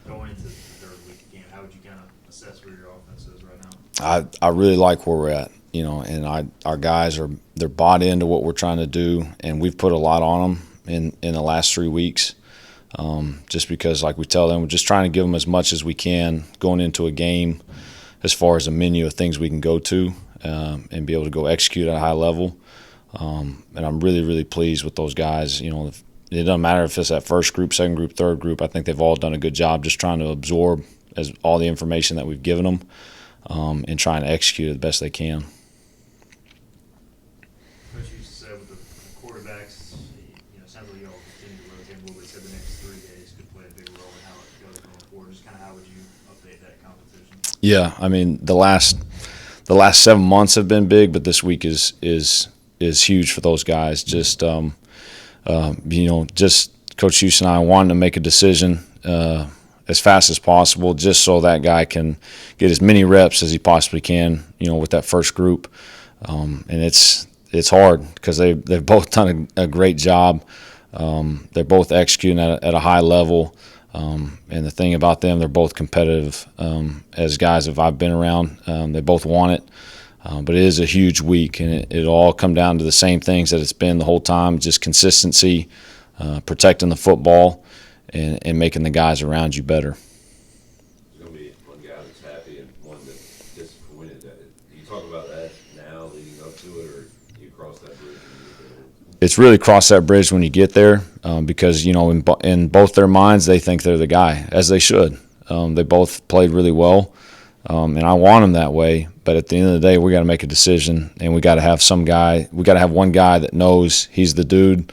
or going into the third week of game? How would you kind of assess where your offense is right now? I really like where we're at, and our guys they're bought into what we're trying to do, and we've put a lot on them in the last 3 weeks. Just because, like we tell them, we're just trying to give them as much as we can going into a game, as far as a menu of things we can go to and be able to go execute at a high level. And I'm really, really pleased with those guys. It doesn't matter if it's that first group, second group, third group. I think they've all done a good job just trying to absorb all the information that we've given them and trying to execute it the best they can. Coach used to say with the quarterbacks, it sounds like you all continue to rotate a little bit. Said the next 3 days could play a big role in how it goes going forward. Just kind of how would you update that competition? Yeah, I mean the last 7 months have been big, but this week is huge for those guys. Just just Coach Houston and I wanted to make a decision as fast as possible, just so that guy can get as many reps as he possibly can, with that first group. And it's hard because they've both done a great job. They're both executing at a high level. And the thing about them, they're both competitive. As guys, if I've been around, they both want it. But it is a huge week, and it'll all come down to the same things that it's been the whole time, just consistency, protecting the football, and making the guys around you better. There's going to be one guy that's happy and one that's disappointed. Do you talk about that now leading up to it, or do you cross that bridge when you get there? It's really cross that bridge when you get there because, in both their minds, they think they're the guy, as they should. They both played really well, and I want them that way. But at the end of the day, we got to make a decision, and we got to have one guy that knows he's the dude.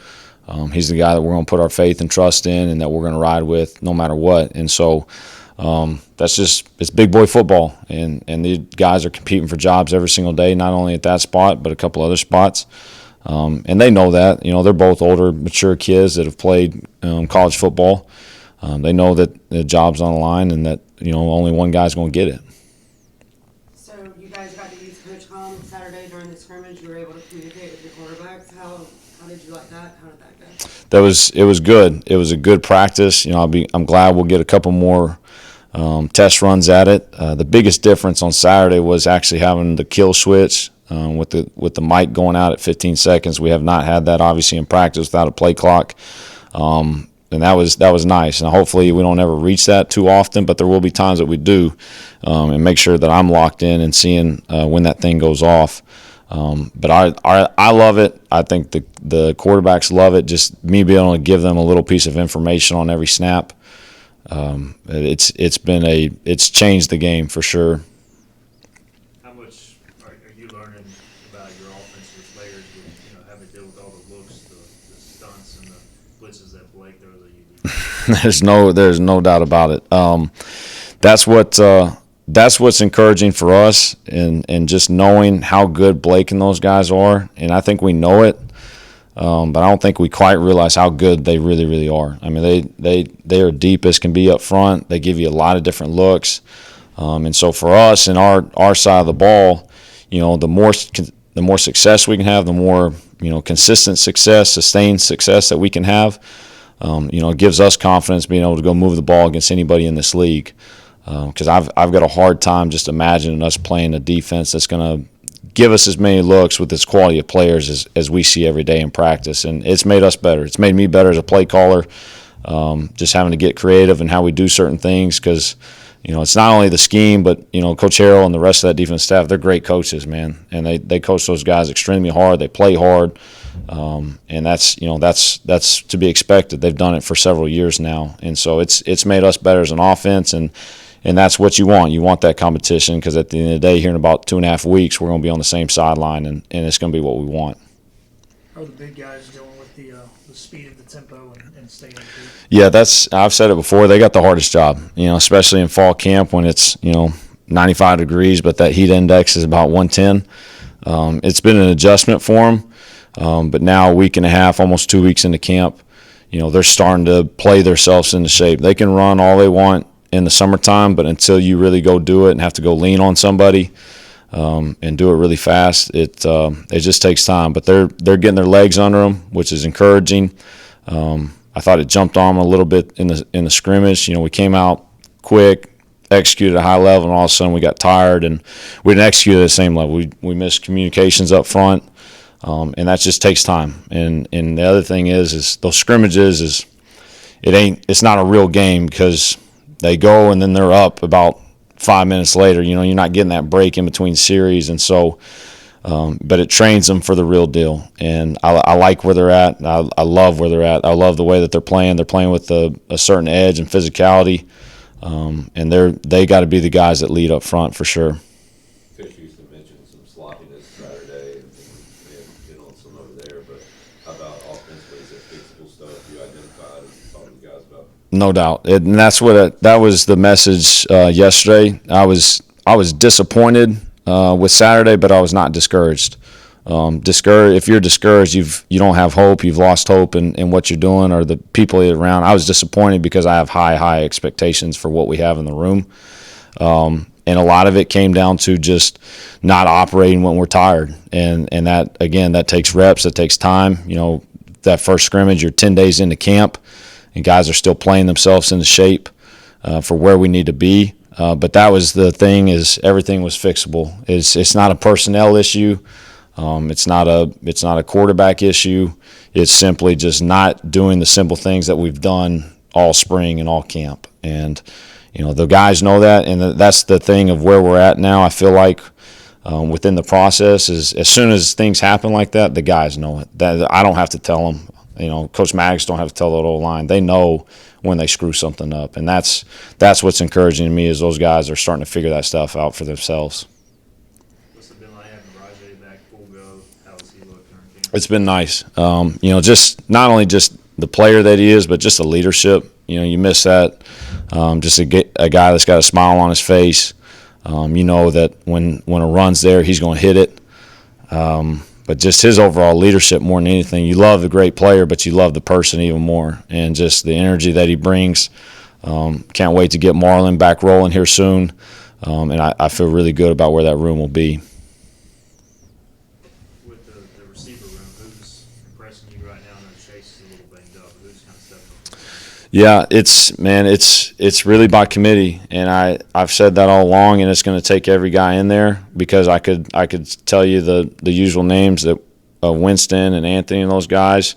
He's the guy that we're going to put our faith and trust in, and that we're going to ride with no matter what. And so it's big boy football, and these guys are competing for jobs every single day, not only at that spot but a couple other spots. And they know that. They're both older, mature kids that have played college football. They know that the job's on the line, and that only one guy's going to get it. So you guys got to use Coach Hom Saturday during the scrimmage. You were able to communicate with your quarterbacks. How did you like that? How did that go? It was good. It was a good practice. I'm glad we'll get a couple more test runs at it. The biggest difference on Saturday was actually having the kill switch with the mic going out at 15 seconds. We have not had that obviously in practice without a play clock. And that was nice. And hopefully we don't ever reach that too often, but there will be times that we do, and make sure that I'm locked in and seeing when that thing goes off. But I love it. I think the quarterbacks love it. Just me being able to give them a little piece of information on every snap. It's changed the game for sure. How much are you learning about your offensive players with having to deal with all the looks, the stunts, and the blitzes that Blake throws at you? There's no doubt about it. That's what's encouraging for us, and just knowing how good Blake and those guys are. And I think we know it, but I don't think we quite realize how good they really, really are. I mean, they are deep as can be up front. They give you a lot of different looks, and so for us and our side of the ball, the more success we can have, the more consistent success, sustained success that we can have. It gives us confidence being able to go move the ball against anybody in this league. Because I've got a hard time just imagining us playing a defense that's going to give us as many looks with this quality of players as we see every day in practice. And it's made us better. It's made me better as a play caller, just having to get creative in how we do certain things because, it's not only the scheme, but, Coach Harrell and the rest of that defense staff, they're great coaches, man. And they coach those guys extremely hard. They play hard. And that's to be expected. They've done it for several years now. And so it's made us better as an offense, and that's what you want. You want that competition because at the end of the day, here in about 2.5 weeks, we're going to be on the same sideline, and it's going to be what we want. How are the big guys doing with the speed of the tempo and staying in the Yeah, I've said it before. They got the hardest job, especially in fall camp when it's 95 degrees, but that heat index is about 110. It's been an adjustment for them, but now a week and a half, almost 2 weeks into camp, they're starting to play themselves into shape. They can run all they want in the summertime, but until you really go do it and have to go lean on somebody and do it really fast, it just takes time. But they're getting their legs under them, which is encouraging. I thought it jumped on them a little bit in the scrimmage. We came out quick, executed at a high level, and all of a sudden we got tired and we didn't execute at the same level. We missed communications up front, and that just takes time. And the other thing is those scrimmages it's not a real game because they go and then they're up about 5 minutes later. You're not getting that break in between series, and so. But it trains them for the real deal, and I like where they're at. I love where they're at. I love the way that they're playing. They're playing with a certain edge and physicality, and they got to be the guys that lead up front for sure. Coach used to mention some sloppiness Saturday, and we may have on some over there, but how about offensively? Is it fixable stuff you identified and talked to the guys about? No doubt, and that's that was the message yesterday. I was disappointed with Saturday, but I was not discouraged. If you're discouraged, you don't have hope. You've lost hope in what you're doing or the people around. I was disappointed because I have high expectations for what we have in the room, and a lot of it came down to just not operating when we're tired, and that again that takes reps, that takes time. That first scrimmage, you're 10 days into camp, and guys are still playing themselves into shape for where we need to be. But that was the thing, is everything was fixable. It's not a personnel issue. It's not a quarterback issue. It's simply just not doing the simple things that we've done all spring and all camp. And the guys know that, and that's the thing of where we're at now. I feel like within the process is as soon as things happen like that, the guys know it. That I don't have to tell them. Coach Maggs don't have to tell that old line. They know when they screw something up, and that's what's encouraging to me is those guys are starting to figure that stuff out for themselves. What's it been like having Rajay back full go? How has he looked during camp? It's been nice. Just not only just the player that he is, but just the leadership. You miss that. Just a guy that's got a smile on his face. That when a run's there, he's going to hit it. But just his overall leadership more than anything. You love the great player, but you love the person even more. And just the energy that he brings. Can't wait to get Marlon back rolling here soon. And I feel really good about where that room will be. With the receiver room, who's impressing you right now? I know Chase is a little banged up, but who's kind of stepping up? Yeah, it's really by committee, and I've said that all along, and it's going to take every guy in there because I could tell you the usual names that Winston and Anthony and those guys,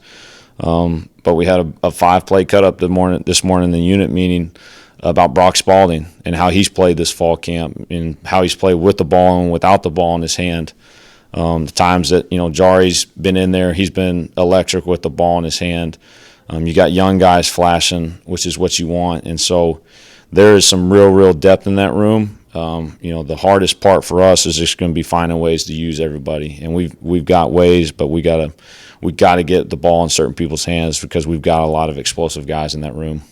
but we had a 5-play cut up this morning in the unit meeting about Brock Spalding and how he's played this fall camp and how he's played with the ball and without the ball in his hand. The times that Jari's been in there, he's been electric with the ball in his hand. You got young guys flashing, which is what you want. And so there is some real depth in that room. The hardest part for us is just going to be finding ways to use everybody. And we've got ways, but we got to get the ball in certain people's hands because we've got a lot of explosive guys in that room.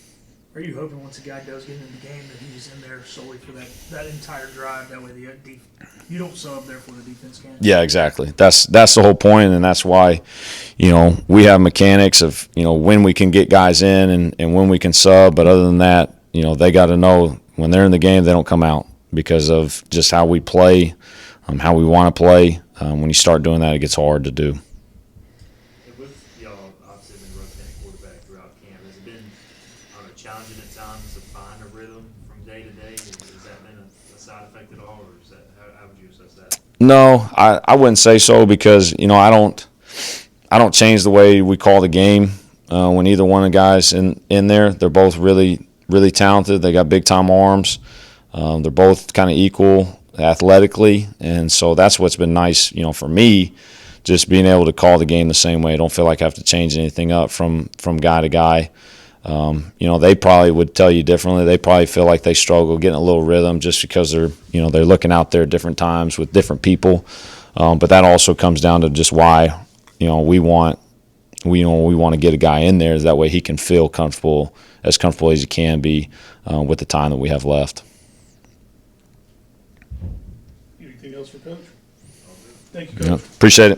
Are you hoping once a guy does get in the game that he's in there solely for that entire drive? That way you don't sub, therefore the defense can. Yeah, exactly. That's the whole point, and that's why, we have mechanics of, when we can get guys in and when we can sub. But other than that, they got to know when they're in the game, they don't come out because of just how we play, how we want to play. When you start doing that, it gets hard to do. And with y'all obviously been rotating quarterback throughout camp, has it been challenging at times to find a rhythm from day to day? Has that been a side effect at all, or is that how would you assess that? No, I wouldn't say so because I don't change the way we call the game when either one of the guys in there. They're both really talented. They got big time arms. They're both kind of equal athletically, and so that's what's been nice. For me, just being able to call the game the same way. I don't feel like I have to change anything up from guy to guy. They probably would tell you differently. They probably feel like they struggle getting a little rhythm just because they're looking out there at different times with different people. But that also comes down to just why, we want to get a guy in there that way he can feel comfortable as he can be with the time that we have left. Anything else for Coach? Thank you, Coach. Appreciate it.